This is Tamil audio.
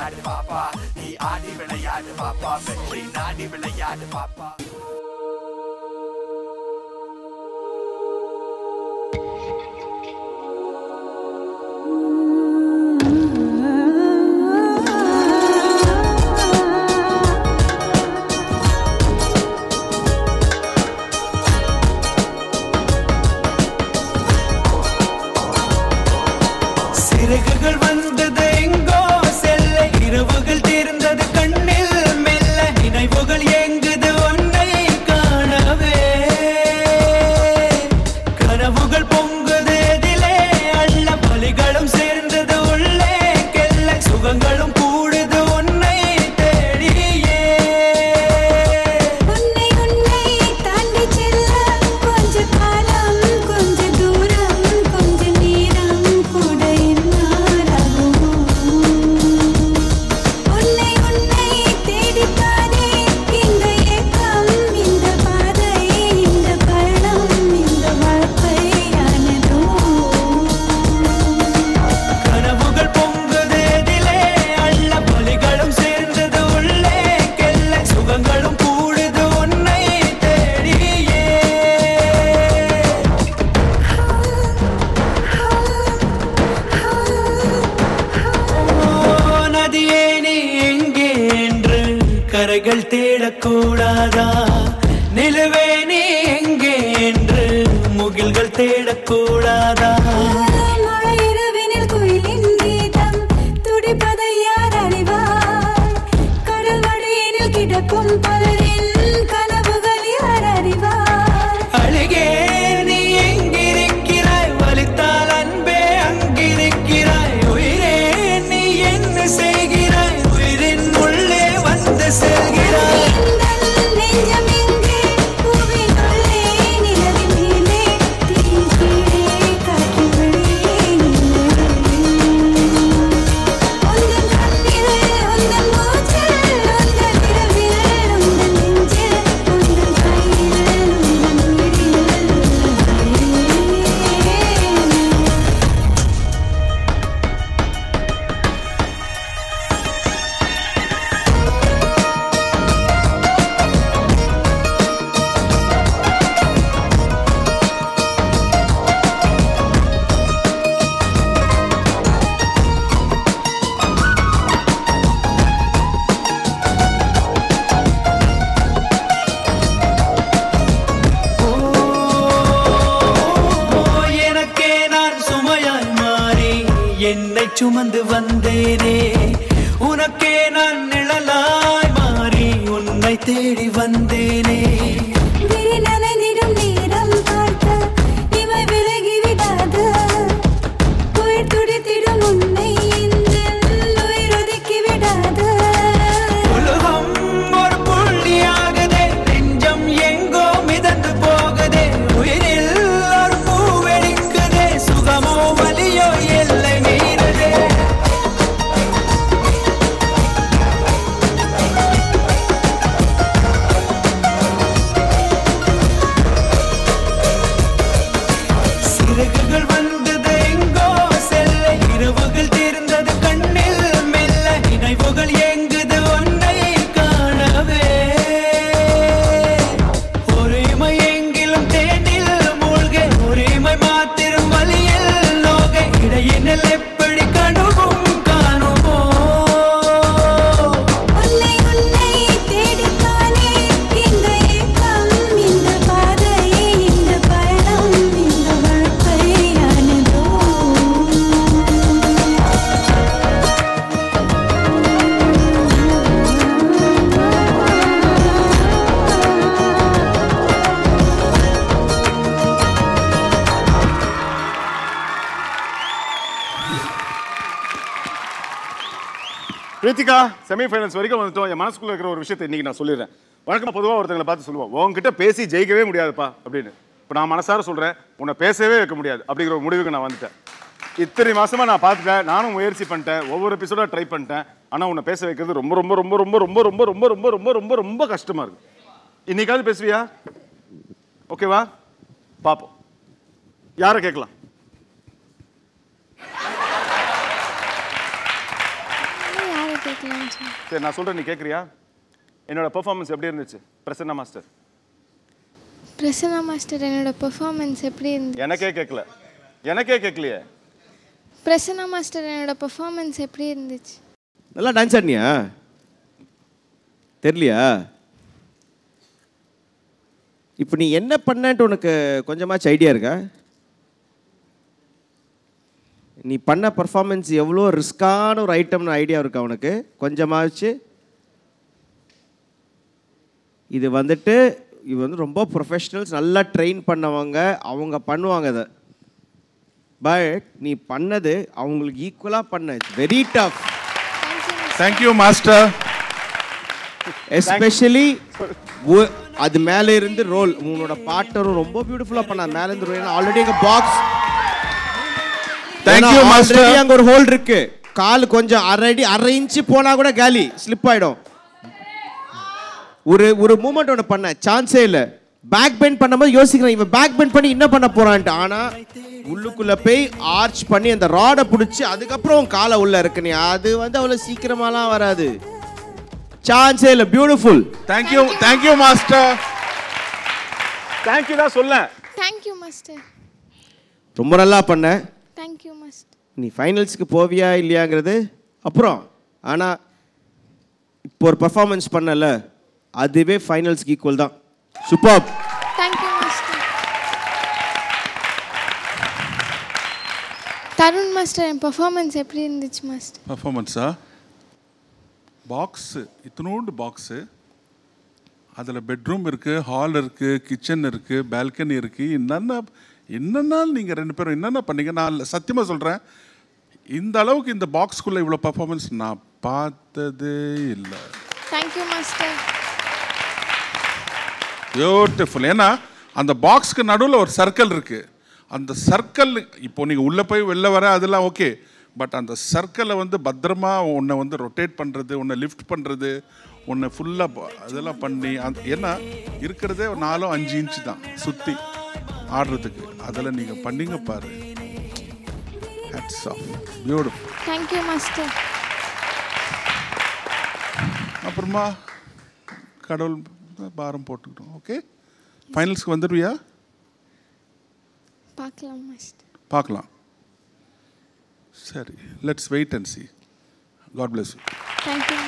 விளையாடு பாப்பா நீ ஆடி விளையாடு பாப்பா வெற்றி நாடி விளையாடு பாப்பா சிறகுகள் வந்தது எங்கோ செல்ல இரவுகள் தீர்ந்தது கண்ணில் மெல்ல நினைவுகள் எங்குது ஒன்றை காணவே கனவுகள் பொங்குது எதிலே அள்ள பலிகளும் சேர்ந்தது உள்ளே கெல்ல சுகங்களும் கூடுது உன்னை தேடியே உன்னை தாண்டி செல்ல கொஞ்ச காலம் கொஞ்ச தூரம் கொஞ்ச நேரம் கூட என்னாலாகுமோ உன்னை தேடித்தானே இந்த ஏக்கம் இந்த பாதை இந்த பயணம் இந்த வாழ்க்கையானதோ கனவுகள் பொங்குது எதிலே அள்ள பலிகளும் சேர்ந்தது உள்ளே கெல்ல சுகங்களும் கூடுது உன்னை தேடியே நதியே நீ எங்கே என்று கரைகள் தேடக்கூடாதா நிலவே நீ எங்கே என்று முகில்கள் தேடக்கூடாதா மழை இரவினில் குயிலின் கீதம் துடிப்பதை யார் அறிவார் கடல் மடியினில் கிடக்கும் பலரின் கனவுகள் யார் அறிவார் அழுகே நீ எங்கிருக்கிறாய் வலித்தால் அன்பே அங்கிருக்கிறாய் உயிரே நீ என்ன செய்கிறாய் உயிரின் உள்ளே வந்து செல்கிறாய் எந்தன் நெஞ்சம் எங்கே பூவினுள்ளே நிலவின் மேலே தீயின் கீழே காற்றின் வெளியே உந்தன் கண்ணில் உந்தன் மூச்சில் உந்தன் இரவில் உந்தன் நெஞ்சில் உந்தன் கையில் உந்தன் உயிரில் எனக்கே நான் சுமையாய் மாறி என்னை சுமந்து வந்தேனே உனக்கே நான் நிழலாய் மாறி உன்னை தேடி வந்தேனே விரி நனைந்திடும் நேரம் பார்த்து இமை விலகி விடாது உயிர் துடித்திடும் உன்னை எந்தன் உயிர் ஒதுக்கி விடாது உலகம் ஒரு புள்ளியாகுதே நெஞ்சம் எங்கோ மிதந்து போகுதே உயிரில் ஒரு பூ வெடிக்குதே சுகமோ வலியோ எல்லை மீறுதே சிறகுகள் வந்தது எங்கோ செல்ல இரவுகள் தீர்ந்தது கண்ணில் மெல்ல நினைவுகள் எங்குது ஒன்றை காணவே ஒருமை எங்கிலும் தேனில் மூழ்க ஒருமை மாத்திரும் வழியில் நோக இடையினில் எப்படி கனவும் காணுமோ உன்னை தேடித்தானே இந்த ஏக்கம் இந்த பாதை இந்த பயணம் இந்த வாழ்க்கையானதோ ரித்திகா செமிஃபைனல்ஸ் வரைக்கும் வந்துட்டோம். என் மனசுக்குள்ள இருக்கிற ஒரு விஷயத்தை இன்னைக்கு நான் சொல்லிடுறேன். வழக்கமாக பொதுவாக ஒருத்தங்களை பார்த்து சொல்லுவோம், உங்ககிட்ட பேசி ஜெயிக்கவே முடியாதுப்பா அப்படின்னு. இப்போ நான் மனசார சொல்கிறேன், உன்னை பேசவே வைக்க முடியாது அப்படிங்கிற ஒரு முடிவுக்கு நான் வந்துட்டேன். இத்தனை மாசமா நான் பார்த்துட்டேன், நானும் முயற்சி பண்ணிட்டேன், ஒவ்வொரு எபிசோடாக ட்ரை பண்ணிட்டேன். ஆனால் உன்னை பேச வைக்கிறது ரொம்ப ரொம்ப ரொம்ப ரொம்ப ரொம்ப ரொம்ப ரொம்ப ரொம்ப ரொம்ப ரொம்ப ரொம்ப கஷ்டமாக இருக்கு. இன்னைக்காவது பேசுவியா? ஓகேவா? பார்ப்போம். யாரை கேட்கலாம்? கேட்கலாம்னு சொன்னேன். சரி நான் சொல்கிறேன், நீ கேட்குறியா? என்னோட பெர்ஃபார்மன்ஸ் எப்படி இருந்துச்சு பிரசன்னா மாஸ்டர்? பிரசன்னா மாஸ்டர் என்னோட பெர்ஃபார்மன்ஸ் எப்படி இருந்துச்சு? எனக்கே கேட்கலையே. பிரசன்னா மாஸ்டர் என்னோட பெர்ஃபார்மன்ஸ் எப்படி இருந்துச்சு? நல்லா டான்ஸ் ஆடினியா? தெரியலையா? இப்போ நீ என்ன பண்ணன்ட்டு உனக்கு கொஞ்சமாச்சும் ஐடியா இருக்கா? நீ பண்ண பர்ஃபார்மன்ஸ் எவ்வளோ ரிஸ்கான ஒரு ஐட்டம்னு ஐடியா இருக்கா உனக்கு கொஞ்சமாச்சு? இது வந்து ரொம்ப ப்ரொஃபஷ்னல்ஸ், நல்லா ட்ரெயின் பண்ணவங்க, அவங்க பண்ணுவாங்க இதை. பட் நீ பண்ணது அவங்களுக்கு ஈக்குவலாக பண்ண. It's very tough. Thank you master. Especially அது மேலே இருந்து ரோல், உன்னோட பார்ட்னரும் ரொம்ப பியூட்டிஃபுல்லாக பண்ண. மேலே இருந்து ரோல் ஆல்ரெடி எங்கள் பாக்ஸ். Thank you master. அங்கே ஒரு ஹோல் இருக்கு, கால் கொஞ்சம் அரை இன்ச்சு போனா கூட காலி ஸ்லிப் ஆயிடும். ஒரு மூமெண்ட் ஒன்று பண்ண சான்ஸே இல்லை. பேக் பெண்ட் பண்ணும்போது யோசிக்கிறேன், இவன் பேக் பெண்ட் பண்ணி என்ன பண்ண போறான்ட்டு. ஆனா உள்ளுக்குள்ள போய் ஆர்ச் பண்ணி அந்த ராடை பிடிச்சி அதுக்கப்புறம் காலை உள்ள இருக்குனே, அது வந்து அவ்வளவு சீக்கிரமாலாம் வராது. சான்ஸே இல்லை. பியூட்டிஃபுல். Thank you master. தேங்க்யூ தான் சொல்ல. Thank you master. ரொம்ப நல்லா பண்ண. Thank you master. நீ ஃபைனல்ஸ்க்கு போவியா இல்லையாங்கிறது அப்புறம். ஆனால் இப்போ ஒரு பர்ஃபார்மன்ஸ் பண்ணல, அதுவே ஃபைனல்ஸ்க்கு ஈக்குவல் தான். Super. Thank you master. Tarun master என் பர்ஃபார்மன்ஸ் எப்படி இருந்துச்சு மாஸ்டர்? பர்ஃபார்மன்ஸா? பாக்ஸு, இத்தனோண்டு பாக்ஸு, அதில் பெட்ரூம் இருக்குது, ஹால் இருக்குது, கிச்சன் இருக்குது, பால்கனி இருக்குது. என்னென்ன நீங்கள் 2 பேரும் என்னென்ன பண்ணீங்க? நான் சத்தியமாக சொல்கிறேன், இந்த அளவுக்கு இந்த பாக்ஸ்குள்ளே இவ்வளோ பர்ஃபார்மன்ஸ் நான் பார்த்ததே இல்லை. Thank you master. பியூட்டிஃபுல். ஏன்னா அந்த பாக்ஸ்க்கு நடுவில் ஒரு சர்க்கிள் இருக்குது. அந்த சர்க்கிள் இப்போ நீங்கள் உள்ளே போய் வெளில வர அதெல்லாம் ஓகே, பட் அந்த சர்க்கிளை வந்து பத்திரமா உன்னை வந்து ரொட்டேட் பண்ணுறது, உன்னை லிஃப்ட் பண்ணுறது, உன்னை ஃபுல்லாக அதெல்லாம் பண்ணி ஏன்னா இருக்கிறதே 4-5 இன்ச்சு தான் சுற்றி ஆடுறதுக்கு. அதில் நீங்கள் பண்ணீங்க பாரு. Hats off. Beautiful. Thank you master. அப்புறமா கடவுள் பாரம் போட்டுக்கிட்டோம். ஓகே, ஃபைனல்ஸ்க்கு வந்துடுவியா? பார்க்கலாம் மாஸ்டர். பார்க்கலாம். சரி, let's wait and see. God bless you. Thank you.